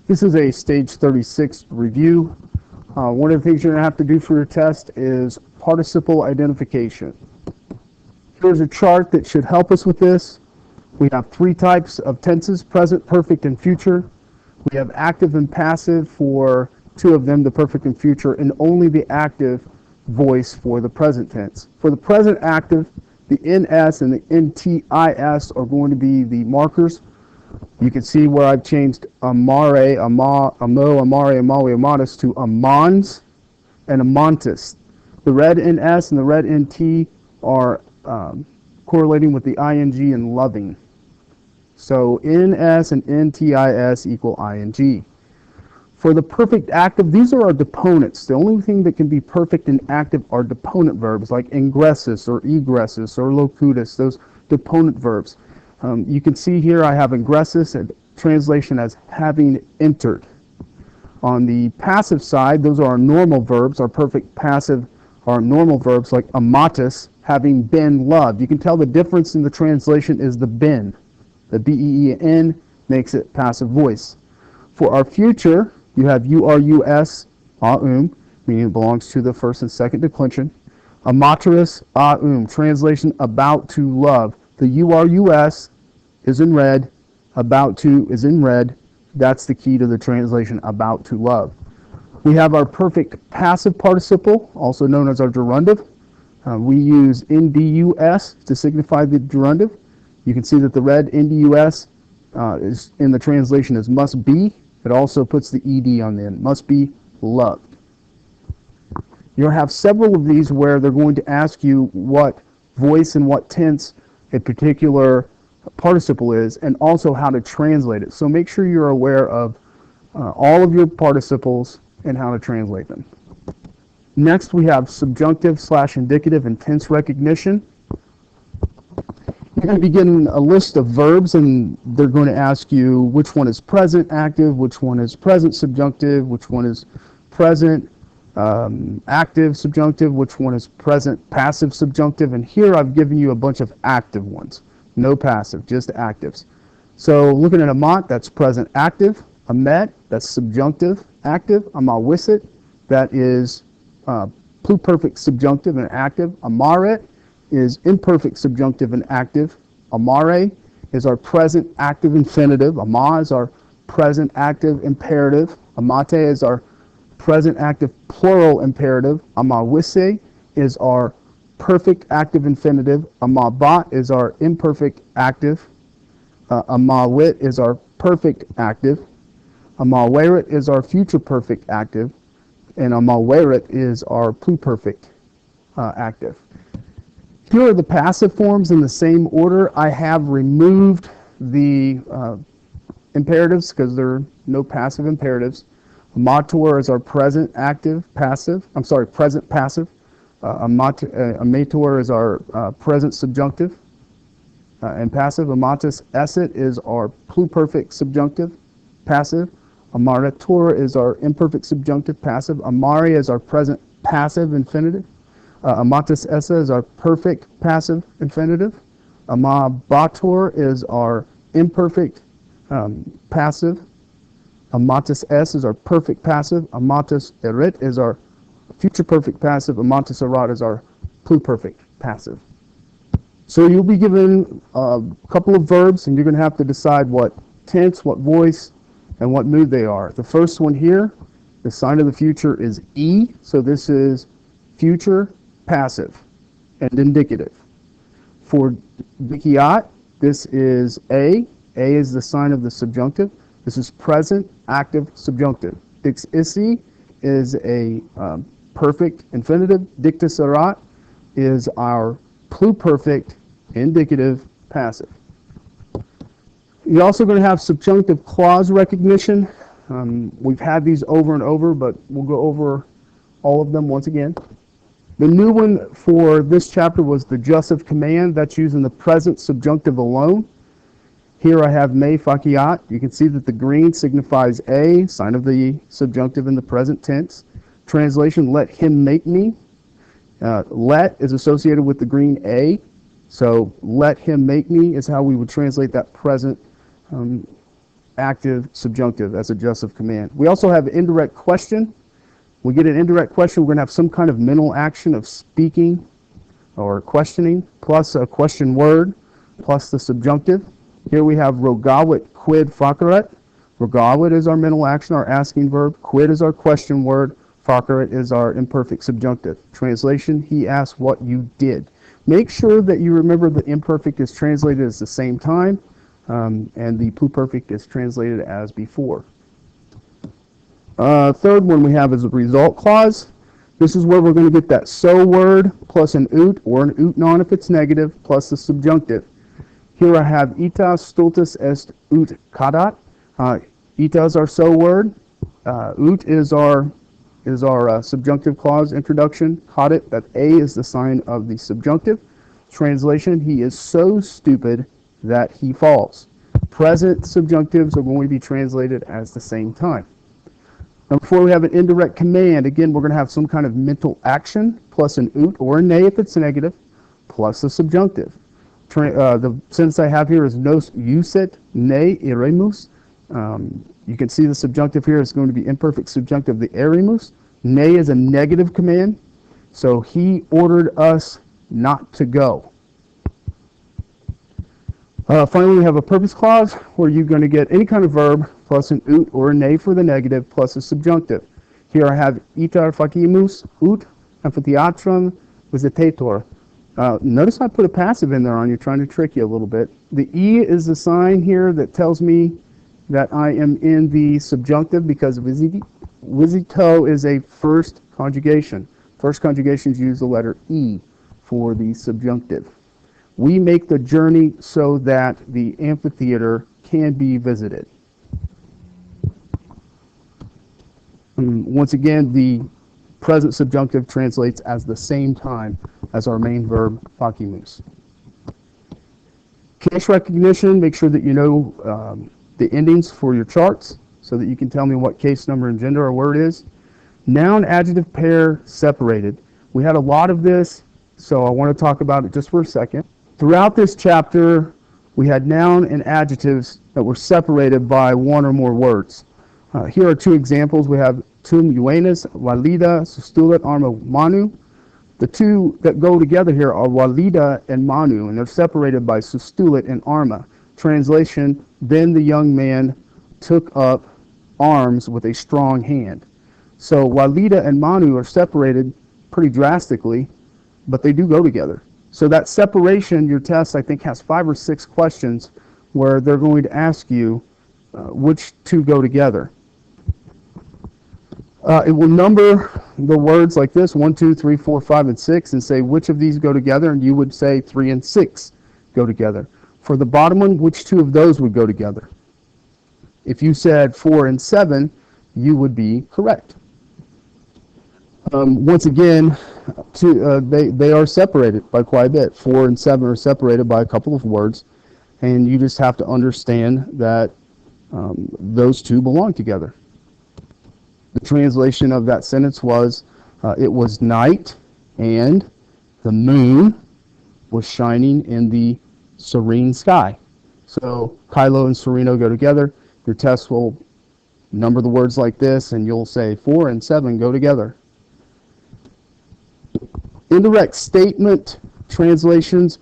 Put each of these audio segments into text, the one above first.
This is a stage 36 review. One of the things you're going to have to do for your test is participle identification. Here's a chart that should help us with this. We have three types of tenses: present, perfect, and future. We have active and passive for two of them, the perfect and future, and only the active voice for the present tense. For the present active, the NS and the NTIS are going to be the markers. You can see where I've changed amare, amo, amare, amawe, amatus to amans and amantis. The red NS and the red NT are correlating with the ing in loving. So NS and NTIS equal ing. For the perfect active, these are our deponents. The only thing that can be perfect and active are deponent verbs like ingressus or egressus or locutus, those deponent verbs. You can see here I have ingressus and translation as having entered. On the passive side, those are our normal verbs. Our perfect passive are normal verbs like amatus, having been loved. You can tell the difference in the translation is the been. The B-E-E-N makes it passive voice. For our future, you have U-R-U-S, aum, meaning it belongs to the first and second declension. Amaterus, aum, translation about to love. The U-R-U-S is in red, about to is in red. That's the key to the translation, about to love. We have our perfect passive participle, also known as our gerundive. We use NDUS to signify the gerundive. You can see that the red NDUS is in the translation as must be. It also puts the ED on the end, must be loved. You'll have several of these where they're going to ask you what voice and what tense a particular participle is, and also how to translate it. So make sure you're aware of all of your participles and how to translate them. Next, we have subjunctive / indicative and tense recognition. You're going to be getting a list of verbs, and they're going to ask you which one is present active, which one is present subjunctive, which one is present active subjunctive, which one is present passive subjunctive. And here I've given you a bunch of active ones. No passive, just actives. So looking at amant, that's present active. Amet, that's subjunctive active. Amawisit, that is pluperfect subjunctive and active. Amaret is imperfect subjunctive and active. Amare is our present active infinitive. Ama is our present active imperative. Amate is our present active plural imperative. Amawise is our perfect active infinitive. Amabat is our imperfect active. Amawit is our perfect active. Amaweret is our future perfect active. And amaweret is our pluperfect active. Here are the passive forms in the same order. I have removed the imperatives because there are no passive imperatives. Amator is our present active passive. Present passive. Amator is our present subjunctive and passive. Amatus esset is our pluperfect subjunctive passive. Amarator is our imperfect subjunctive passive. Amari is our present passive infinitive. Amatus essa is our perfect passive infinitive. Amabator is our imperfect passive. Amatus s is our perfect passive. Amatus erit is our future perfect passive. Amatus erat is our pluperfect passive. So you'll be given a couple of verbs, and you're going to have to decide what tense, what voice, and what mood they are. The first one here, the sign of the future is E, so this is future passive and indicative. For Vikiat, this is A. A is the sign of the subjunctive. This is present active subjunctive. Dix isi is a perfect infinitive. Dictus erat is our pluperfect indicative passive. You're also going to have subjunctive clause recognition. We've had these over and over, but we'll go over all of them once again. The new one for this chapter was the jussive command. That's using the present subjunctive alone. Here I have me faciat. You can see that the green signifies A, sign of the subjunctive in the present tense. Translation, let him make me. Let is associated with the green A. So let him make me is how we would translate that present active subjunctive as adjective command. We also have indirect question. We get an indirect question, we're going to have some kind of mental action of speaking or questioning, plus a question word, plus the subjunctive. Here we have rogawit quid faceret. Rogawit is our mental action, our asking verb. Quid is our question word. Faceret is our imperfect subjunctive. Translation, he asked what you did. Make sure that you remember the imperfect is translated as the same time, and the pluperfect is translated as before. Third one we have is a result clause. This is where we're going to get that so word plus an ut, or an ut non if it's negative, plus the subjunctive. Here I have ita stultus est ut cadat. Ita is our so word. Ut is our subjunctive clause introduction. Cadat, that a is the sign of the subjunctive. Translation, he is so stupid that he falls. Present subjunctives are going to be translated as the same time. Now, before we have an indirect command, again, we're going to have some kind of mental action, plus an ut or a ne if it's negative, plus a subjunctive. The sentence I have here is nos uset ne iremus. You can see the subjunctive here is going to be imperfect subjunctive, the eremus. Ne is a negative command, so he ordered us not to go. Finally, we have a purpose clause where you're going to get any kind of verb plus an ut or a ne for the negative plus a subjunctive. Here I have itar facimus ut amphitheatrum visitator. Notice I put a passive in there on you, trying to trick you a little bit. The e is the sign here that tells me that I am in the subjunctive because visito is a first conjugation. First conjugations use the letter e for the subjunctive. We make the journey so that the amphitheater can be visited. Once again, the present subjunctive translates as the same time as our main verb, facimus. Case recognition, make sure that you know the endings for your charts so that you can tell me what case number and gender or word is. Noun, adjective pair separated. We had a lot of this, so I want to talk about it just for a second. Throughout this chapter, we had noun and adjectives that were separated by one or more words. Here are two examples. We have tum juvenis, valida, sustulat, arma, manu. The two that go together here are valida and manu, and they're separated by sustulat and arma. Translation, then the young man took up arms with a strong hand. So valida and manu are separated pretty drastically, but they do go together. So that separation, your test, I think, has 5 or 6 questions where they're going to ask you which two go together. It will number the words like this, 1, 2, 3, 4, 5, and 6, and say which of these go together, and you would say 3 and 6 go together. For the bottom one, which two of those would go together? If you said 4 and 7, you would be correct. Once again, they are separated by quite a bit. 4 and 7 are separated by a couple of words, and you just have to understand that those two belong together. The translation of that sentence was, it was night, and the moon was shining in the serene sky. So Kylo and Sereno go together. Your test will number the words like this, and you'll say 4 and 7 go together. Indirect statement translations,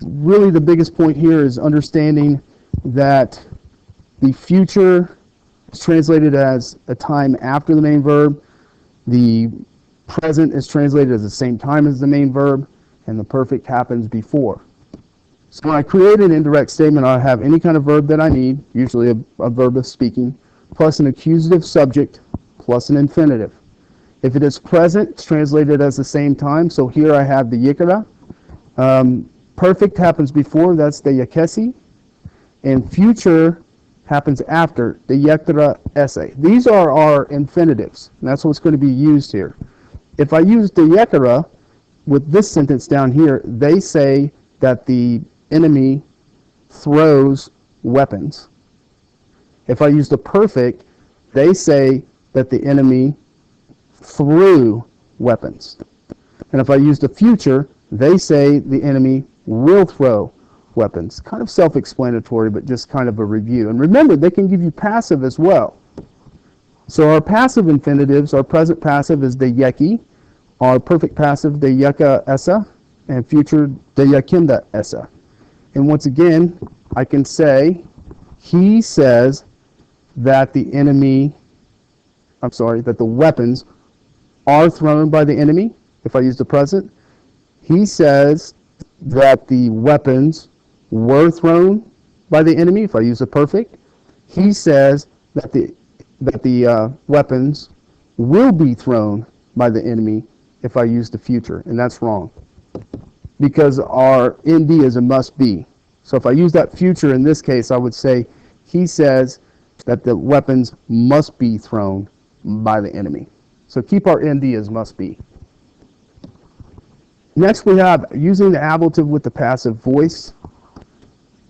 really the biggest point here is understanding that the future is translated as a time after the main verb, the present is translated as the same time as the main verb, and the perfect happens before. So when I create an indirect statement, I have any kind of verb that I need, usually a verb of speaking, plus an accusative subject, plus an infinitive. If it is present, it's translated as the same time. So here I have the yikara. Perfect happens before, that's the yakesi. And future happens after, the yekara esse. These are our infinitives, and that's what's going to be used here. If I use the yekara with this sentence down here, they say that the enemy throws weapons. If I use the perfect, they say that the enemy threw weapons. And if I use the future, they say the enemy will throw weapons. Kind of self-explanatory, but just kind of a review. And remember, they can give you passive as well. So our passive infinitives, our present passive is de yeki, our perfect passive de yeka essa, and future de yakinda essa. And once again, I can say, he says that the weapons are thrown by the enemy, if I use the present. He says that the weapons were thrown by the enemy, if I use the perfect. He says that the weapons will be thrown by the enemy, if I use the future, and that's wrong. Because our ND is a must be. So if I use that future in this case, I would say, he says that the weapons must be thrown by the enemy. So keep our ND as must be. Next we have using the ablative with the passive voice.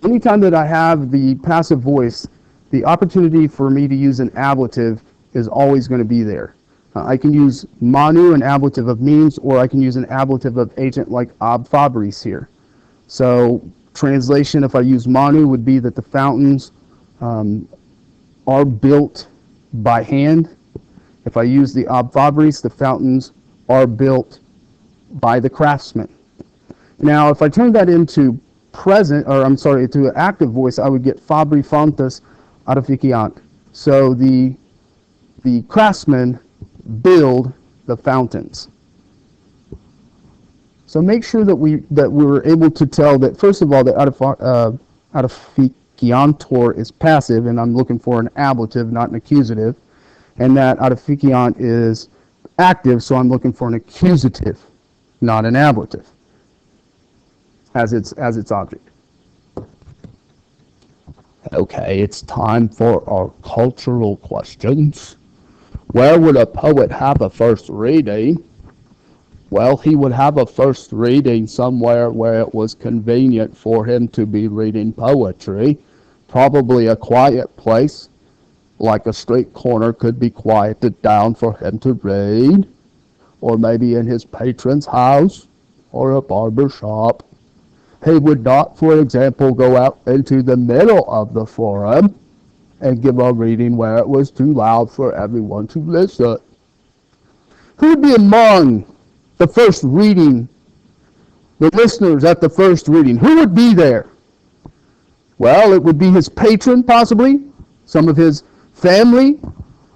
Anytime that I have the passive voice, the opportunity for me to use an ablative is always going to be there. I can use manu, an ablative of means, or I can use an ablative of agent like ab fabris here. So translation, if I use manu, would be that the fountains are built by hand. If I use the ab fabris, the fountains are built by the craftsman. Now, if I turn that into to active voice, I would get fabri fontes artificiant. So the craftsmen build the fountains. So make sure that we were able to tell that, first of all, that artificiantor is passive, and I'm looking for an ablative, not an accusative, and that artificiant is active, so I'm looking for an accusative, not an ablative, as its object. Okay, it's time for our cultural questions. Where would a poet have a first reading? Well, he would have a first reading somewhere where it was convenient for him to be reading poetry. Probably a quiet place, like a street corner, could be quieted down for him to read. Or maybe in his patron's house, or a barber shop. He would not, for example, go out into the middle of the forum and give a reading where it was too loud for everyone to listen. Who would be among the first reading, the listeners at the first reading? Who would be there? Well, it would be his patron, possibly, some of his family,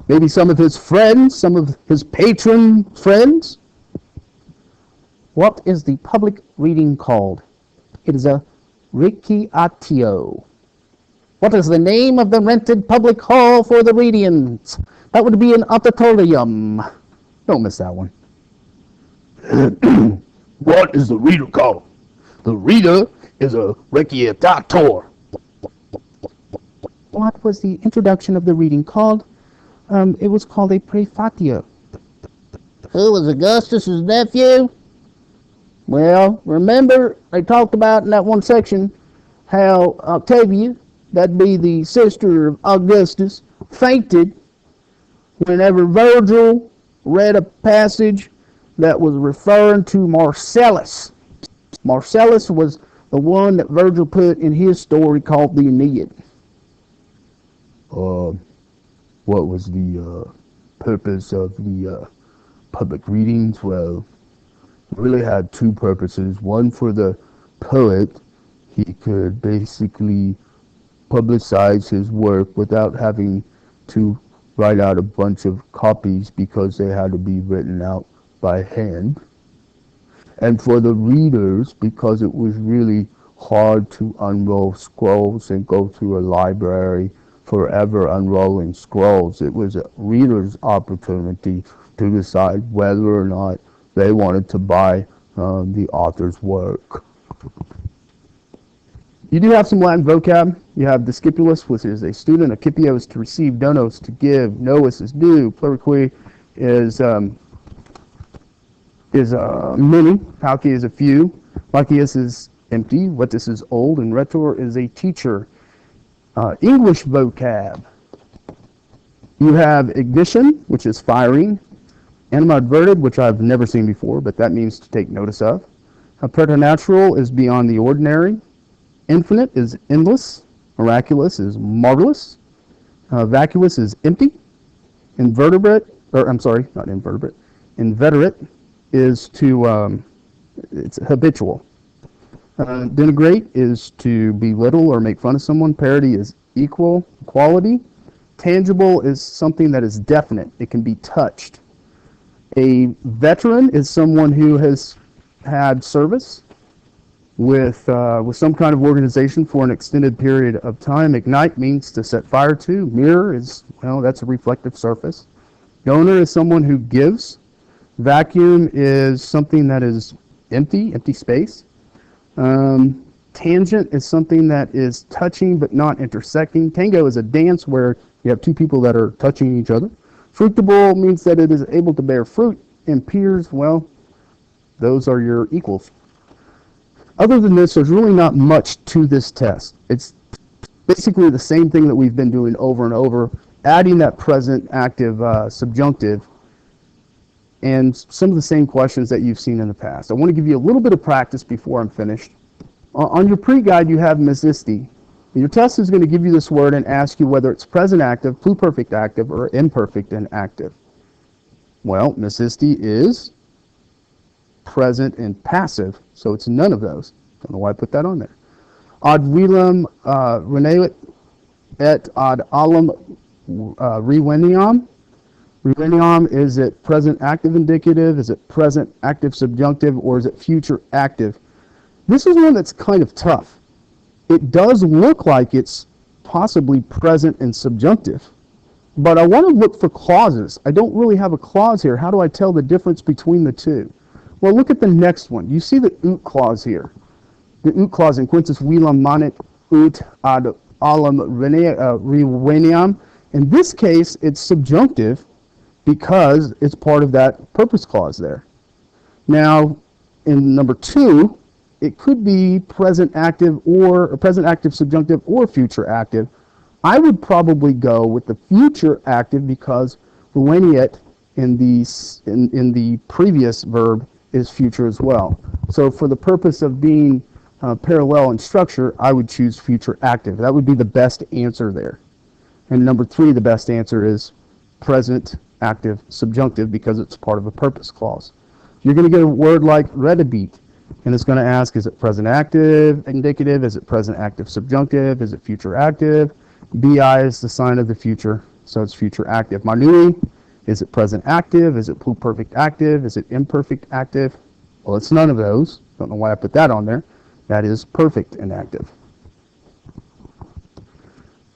maybe some of his friends, some of his patron friends. What is the public reading called? It is a recreatio. What is the name of the rented public hall for the readings? That would be an auditorium. Don't miss that one. What is the reader called? The reader is a recreator. What was the introduction of the reading called? It was called a prefatio. Who was Augustus's nephew? Well, remember I talked about in that one section how Octavia, that'd be the sister of Augustus, fainted whenever Virgil read a passage that was referring to Marcellus. Marcellus was the one that Virgil put in his story called the Aeneid. What was the purpose of the public readings? Well, it really had two purposes. One, for the poet, he could basically publicize his work without having to write out a bunch of copies because they had to be written out by hand. And for the readers, because it was really hard to unroll scrolls and go through a library forever unrolling scrolls. It was a reader's opportunity to decide whether or not they wanted to buy the author's work. You do have some Latin vocab. You have discipulus, which is a student. Accipio is to receive. Donos, to give. Novus is due. Pluriqui is many. Pauci is a few. Lacius is empty. Vetus is old. And rhetor is a teacher. English vocab. You have ignition, which is firing. Animadverted, which I've never seen before, but that means to take notice of. A preternatural is beyond the ordinary. Infinite is endless. Miraculous is marvelous. Vacuous is empty. Invertebrate, or I'm sorry, not invertebrate. Inveterate is to, it's habitual. Denigrate is to belittle or make fun of someone. Parody is equal, equality. Tangible is something that is definite. It can be touched. A veteran is someone who has had service with some kind of organization for an extended period of time. Ignite means to set fire to. Mirror is, well, that's a reflective surface. Donor is someone who gives. Vacuum is something that is empty space. Tangent is something that is touching but not intersecting. Tango is a dance where you have two people that are touching each other. Fruitable means that it is able to bear fruit. And peers, well, those are your equals. Other than this, there's really not much to this test. It's basically the same thing that we've been doing over and over, adding that present active subjunctive and some of the same questions that you've seen in the past. I want to give you a little bit of practice before I'm finished. On your pre-guide, you have mesisti. Your test is going to give you this word and ask you whether it's present active, pluperfect active, or imperfect and active. Well, mesisti is present and passive, so it's none of those. Don't know why I put that on there. Ad vilem reneuit et ad alum reveniam. Reveniam, is it present active indicative? Is it present active subjunctive? Or is it future active? This is one that's kind of tough. It does look like it's possibly present and subjunctive, but I want to look for clauses. I don't really have a clause here. How do I tell the difference between the two? Well, look at the next one. You see the ut clause here. The ut clause in quintus vilem manet ut ad alum reveniam. In this case, it's subjunctive because it's part of that purpose clause there. Now, in number 2, it could be present active or present active subjunctive or future active. I would probably go with the future active because rueniet in the previous verb is future as well. So for the purpose of being parallel in structure, I would choose future active. That would be the best answer there. And number 3, the best answer is present active subjunctive because it's part of a purpose clause. You're going to get a word like redibit, and it's going to ask, is it present active indicative? Is it present active subjunctive? Is it future active? Bi is the sign of the future, so it's future active. Manui, is it present active? Is it pluperfect active? Is it imperfect active? Well, it's none of those. Don't know why I put that on there. That is perfect and active.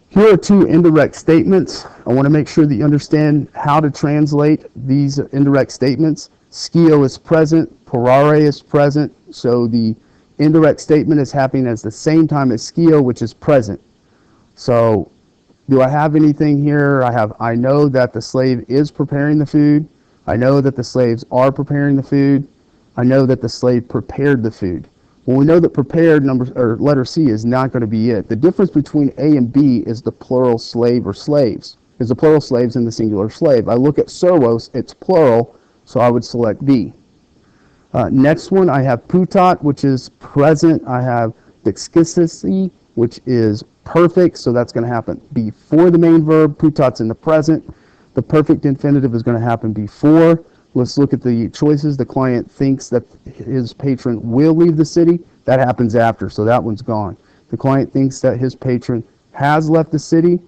Here are 2 indirect statements. I want to make sure that you understand how to translate these indirect statements. Skio is present, porare is present, so the indirect statement is happening at the same time as skio, which is present. So, do I have anything here? I know that the slave is preparing the food. I know that the slaves are preparing the food. I know that the slave prepared the food. Well, we know that prepared letter C is not going to be it. The difference between A and B is the plural slave or slaves. Is the plural slaves and the singular slave. I look at servos, it's plural, so I would select B. Next one, I have putat, which is present. I have dexkisisi, which is perfect, so that's going to happen before the main verb. Putat's in the present. The perfect infinitive is going to happen before. Let's look at the choices. The client thinks that his patron will leave the city. That happens after, so that one's gone. The client thinks that his patron has left the city.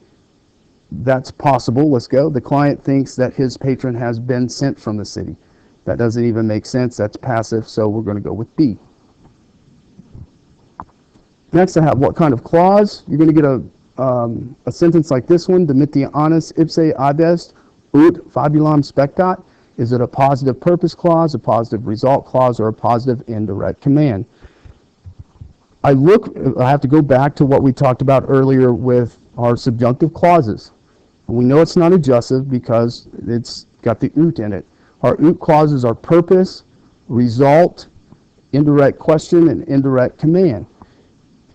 That's possible. Let's go. The client thinks that his patron has been sent from the city. That doesn't even make sense. That's passive, so we're going to go with B. Next, I have what kind of clause. You're going to get a sentence like this one. Dimittianus ipse adest ut fabulam spectat. Is it a positive purpose clause, a positive result clause, or a positive indirect command? I have to go back to what we talked about earlier with our subjunctive clauses. We know it's not adjussive because it's got the ut in it. Our ut clauses are purpose, result, indirect question, and indirect command.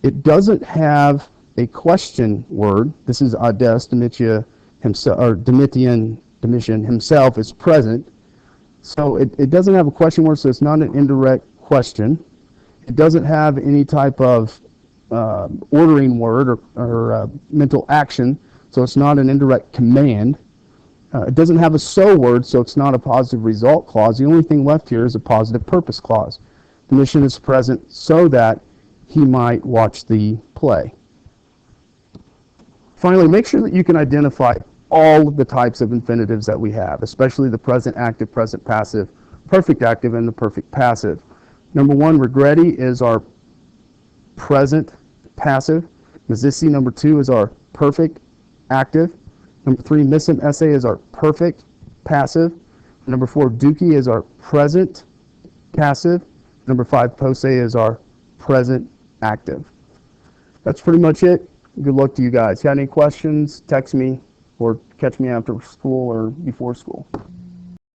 It doesn't have a question word. This is adest, Domitian himself, or Domitian himself is present. So it doesn't have a question word, so it's not an indirect question. It doesn't have any type of ordering word or mental action, so it's not an indirect command. It doesn't have a so word, so it's not a positive result clause. The only thing left here is a positive purpose clause. The mission is present so that he might watch the play. Finally, make sure that you can identify all of the types of infinitives that we have, especially the present active, present passive, perfect active, and the perfect passive. Number one, regretti is our present passive. Mazissi, number two, is our perfect active. Number three, missim esse is our perfect passive. Number four, duki is our present passive. Number five, pose is our present active. That's pretty much it. Good luck to you guys. If you have any questions, text me or catch me after school or before school.